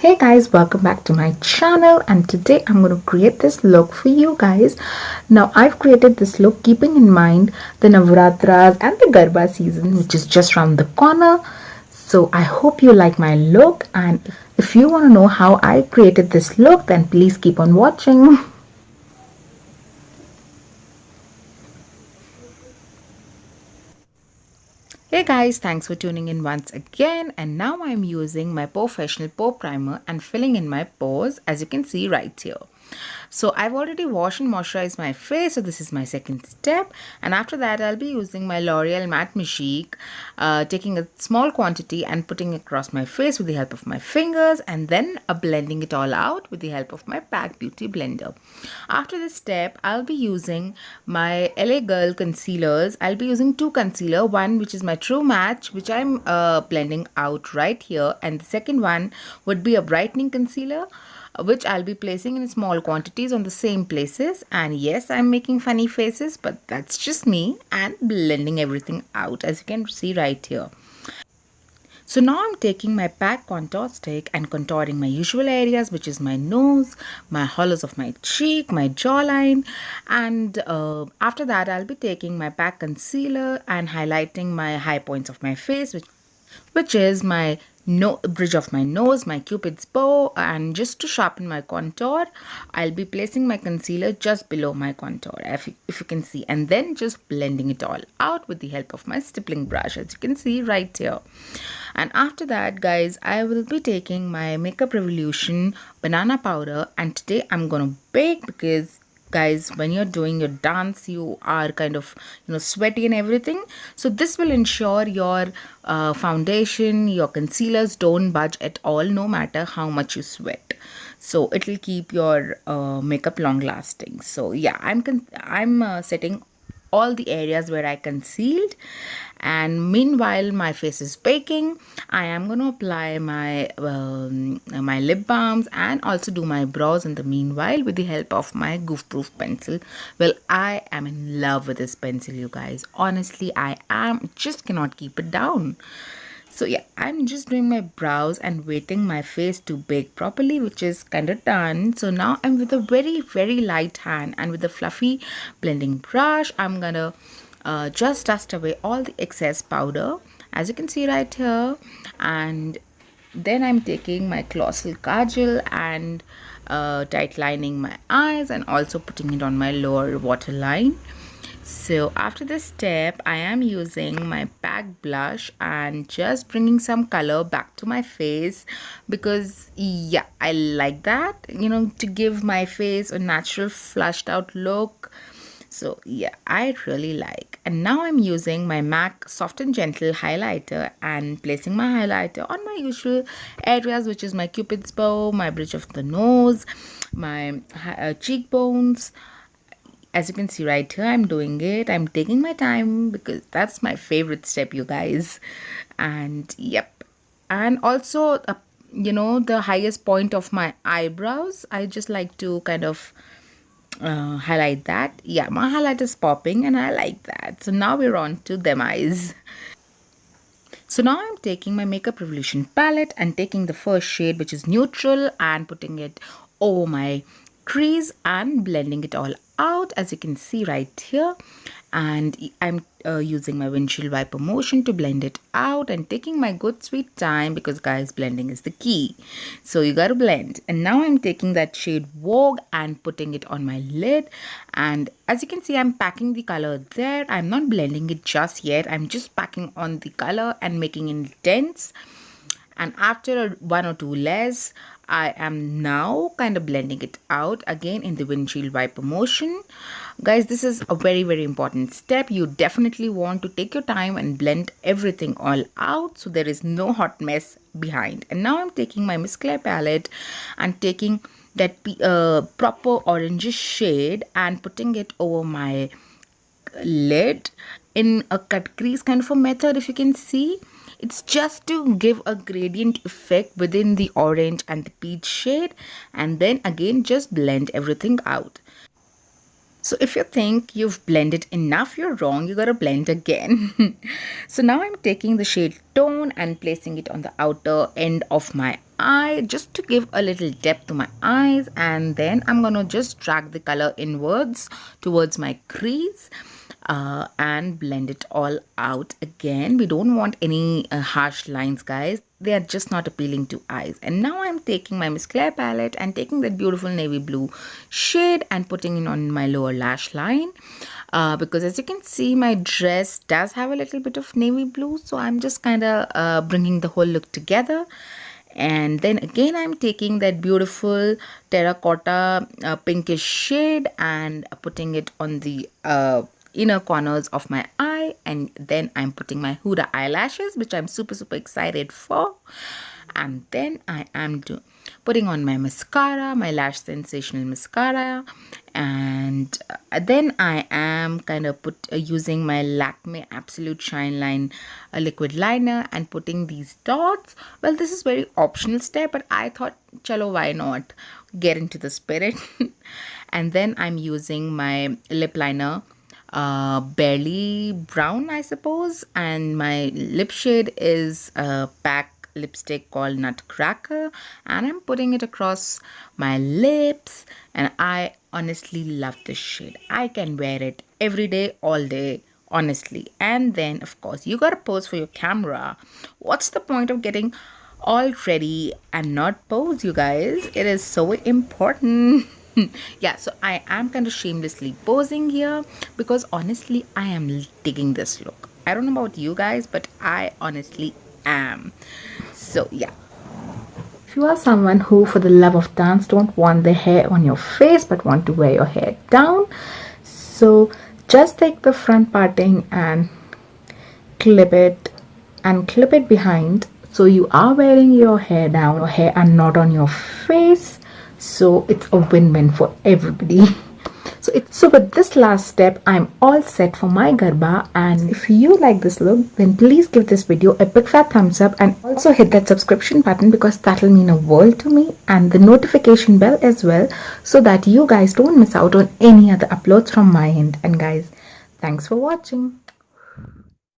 Hey guys, welcome back to my channel, and today I'm going to create this look for you guys. Now I've created this look keeping in mind the Navratras and the Garba season, which is just around the corner. So I hope you like my look, and if you want to know how I created this look, then please keep on watching. Hey guys, thanks for tuning in once again, and now I'm using my POREfessional pore primer and filling in my pores, as you can see right here. So I've already washed and moisturized my face, so this is my second step, and after that I'll be using my L'Oreal Matte Magique, taking a small quantity and putting it across my face with the help of my fingers, and then blending it all out with the help of my PAC Beauty blender. After this step, I'll be using my LA Girl concealers. I'll be using two concealer, one which is my True Match, which I'm blending out right here, and the second one would be a brightening concealer, which I'll be placing in small quantities on the same places. And yes, I'm making funny faces, but that's just me, and blending everything out, as you can see right here. So now I'm taking my PAC contour stick and contouring my usual areas, which is my nose, my hollows of my cheek, my jawline, and after that I'll be taking my PAC concealer and highlighting my high points of my face, which is my bridge of my nose, my cupid's bow, and just to sharpen my contour, I'll be placing my concealer just below my contour, if you can see, and then just blending it all out with the help of my stippling brush, as you can see right here. And after that, guys, I will be taking my Makeup Revolution banana powder, and today I'm gonna bake because guys, when you're doing your dance, you are kind of sweaty and everything, so this will ensure your foundation, your concealers don't budge at all, no matter how much you sweat. So it will keep your makeup long lasting. So yeah, I'm setting all the areas where I concealed, and meanwhile my face is baking, I am going to apply my my lip balms and also do my brows in the meanwhile with the help of my Goof proof pencil. Well, I am in love with this pencil, you guys. Honestly, I am just cannot keep it down. So yeah, I'm just doing my brows and waiting my face to bake properly, which is kind of done. So now I'm with a very light hand and with a fluffy blending brush, I'm gonna just dust away all the excess powder, as you can see right here. And then I'm taking my colossal kajal and tight lining my eyes and also putting it on my lower waterline. So after this step, I am using my PAC blush and just bringing some color back to my face, because yeah, I like that, to give my face a natural flushed out look. So yeah, I really like. And now I'm using my MAC Soft and Gentle highlighter and placing my highlighter on my usual areas, which is my cupid's bow, my bridge of the nose, my cheekbones. As you can see right here, I'm doing it. I'm taking my time because that's my favorite step, you guys. And yep. And also, the highest point of my eyebrows, I just like to kind of highlight that. Yeah, my highlight is popping and I like that. So now we're on to them eyes. So now I'm taking my Makeup Revolution palette and taking the first shade, which is neutral, and putting it over my crease and blending it all out, as you can see right here. And I'm using my windshield wiper motion to blend it out and taking my good sweet time, because guys, blending is the key. So you gotta blend. And now I'm taking that shade Vogue and putting it on my lid, and as you can see, I'm packing the color there. I'm not blending it just yet, I'm just packing on the color and making it dense. And after one or two layers, I am now kind of blending it out again in the windshield wiper motion. Guys, this is a very important step. You definitely want to take your time and blend everything all out so there is no hot mess behind. And now I'm taking my Miss Claire palette and taking that proper orangish shade and putting it over my lid in a cut crease kind of a method, if you can see. It's just to give a gradient effect within the orange and the peach shade, and then again just blend everything out. So if you think you've blended enough, you're wrong. You gotta blend again. So now I'm taking the shade Tone and placing it on the outer end of my eye just to give a little depth to my eyes, and then I'm gonna just drag the color inwards towards my crease. And blend it all out again. We don't want any harsh lines, guys. They are just not appealing to eyes. And now I'm taking my Miss Claire palette and taking that beautiful navy blue shade and putting it on my lower lash line. Because as you can see, my dress does have a little bit of navy blue, so I'm just kind of bringing the whole look together. And then again I'm taking that beautiful terracotta pinkish shade and putting it on the inner corners of my eye, and then I'm putting my Huda eyelashes, which I'm super excited for. And then I am putting on my mascara, my Lash Sensational mascara, and then I am kind of using my Lakme Absolute Shine Line liquid liner and putting these dots. Well, this is very optional step, but I thought, chalo, why not get into the spirit. And then I'm using my lip liner, barely brown, I suppose, and my lip shade is PAC lipstick called Nutcracker, and I'm putting it across my lips, and I honestly love this shade. I can wear it every day, all day, honestly. And then of course you gotta pose for your camera. What's the point of getting all ready and not pose, you guys? It is so important. Yeah, so I am kind of shamelessly posing here because honestly I am digging this look. I don't know about you guys, but I honestly am. So yeah, if you are someone who for the love of dance don't want the hair on your face but want to wear your hair down, so just take the front parting and clip it behind, so you are wearing your hair down, your hair and not on your face. So it's a win-win for everybody. So with this last step, I'm all set for my Garba. And if you like this look, then please give this video a big fat thumbs up and also hit that subscription button, because that will mean a world to me, and the notification bell as well, so that you guys don't miss out on any other uploads from my end. And guys, thanks for watching.